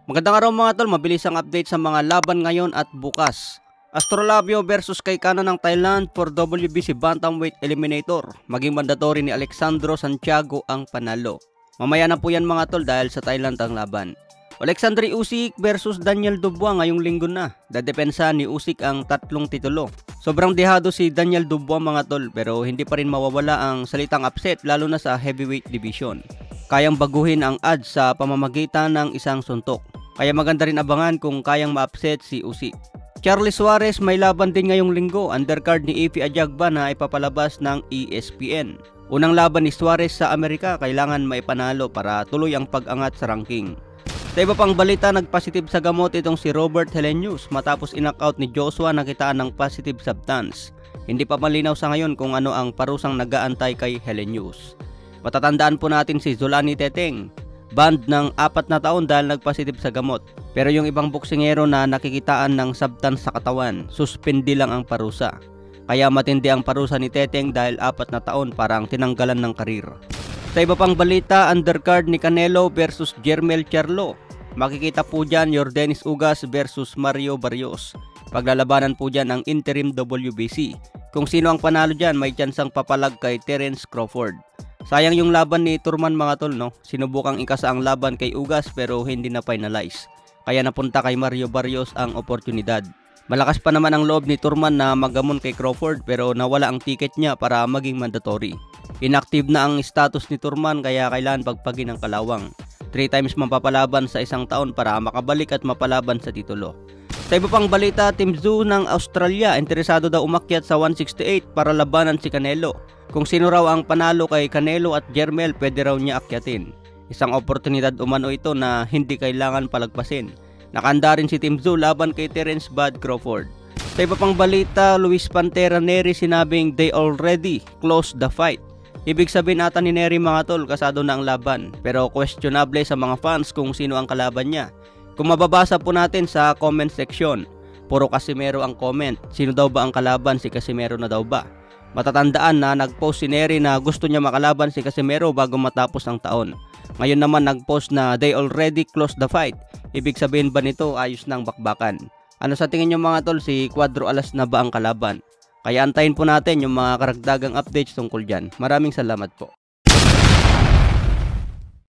Magandang araw mga tol, mabilis ang update sa mga laban ngayon at bukas. Astrolabio versus kay Kana ng Thailand for WBC Bantamweight Eliminator. Maging mandatory ni Alexandro Santiago ang panalo. Mamaya na po yan mga tol dahil sa Thailand ang laban. Alexandre Usyk versus Daniel Dubois ngayong linggo na. Dadepensa ni Usyk ang 3 titulo. Sobrang dehado si Daniel Dubois mga tol, pero hindi pa rin mawawala ang salitang upset lalo na sa heavyweight division. Kayang baguhin ang odds sa pamamagitan ng isang suntok. Kaya maganda rin abangan kung kayang ma-upset si Usyk. Charlie Suarez may laban din ngayong linggo, undercard ni Efe Ajagba na ipapalabas ng ESPN. Unang laban ni Suarez sa Amerika, kailangan maipanalo para tuloy ang pag-angat sa ranking. Sa iba pang balita, nagpositive sa gamot itong si Robert Helenius matapos in-knockout ni Joshua na kitaan ng positive substance. Hindi pa malinaw sa ngayon kung ano ang parusang nag-aantay kay Helenius. Matatandaan po natin si Zolani Teteng, banned ng 4 na taon dahil nagpositive sa gamot. Pero yung ibang boksingero na nakikitaan ng substance sa katawan, suspindi lang ang parusa. Kaya matindi ang parusa ni Teteng dahil 4 na taon parang tinanggalan ng karir. Sa iba pang balita, undercard ni Canelo versus Jermell Charlo. Makikita po dyan Yordenis Ugas versus Mario Barrios. Paglalabanan po dyan ang interim WBC. Kung sino ang panalo dyan, may tsansang papalag kay Terence Crawford. Sayang yung laban ni Turman mga tol, no? Sinubukang ikasa ang laban kay Ugas pero hindi na finalize. Kaya napunta kay Mario Barrios ang oportunidad. Malakas pa naman ang loob ni Turman na magamon kay Crawford pero nawala ang ticket niya para maging mandatory. Inactive na ang status ni Turman kaya kailangan pagpagin ang kalawang. 3 times mapapalaban sa isang taon para makabalik at mapalaban sa titulo. Sa iba pang balita, Team Tszyu ng Australia interesado daw umakyat sa 168 para labanan si Canelo. Kung sino raw ang panalo kay Canelo at Jermell, pwede raw niya akyatin. Isang oportunidad umano ito na hindi kailangan palagpasin. Nakahanda rin si Team Tszyu laban kay Terence "Bud" Crawford. Sa iba pang balita, Luis Pantera Nery sinabing they already closed the fight. Ibig sabihin ata ni Nery mga tol, kasado na ang laban. Pero questionable sa mga fans kung sino ang kalaban niya. Kung mababasa po natin sa comment section, puro Casimero ang comment. Sino daw ba ang kalaban? Si Casimero na daw ba? Matatandaan na nag-post si Nery na gusto niya makalaban si Casimero bago matapos ang taon. Ngayon naman nag-post na they already closed the fight. Ibig sabihin ba nito ayos ng bakbakan? Ano sa tingin niyo mga tol, si Cuadro Alas na ba ang kalaban? Kaya antayin po natin yung mga karagdagang updates tungkol dyan. Maraming salamat po.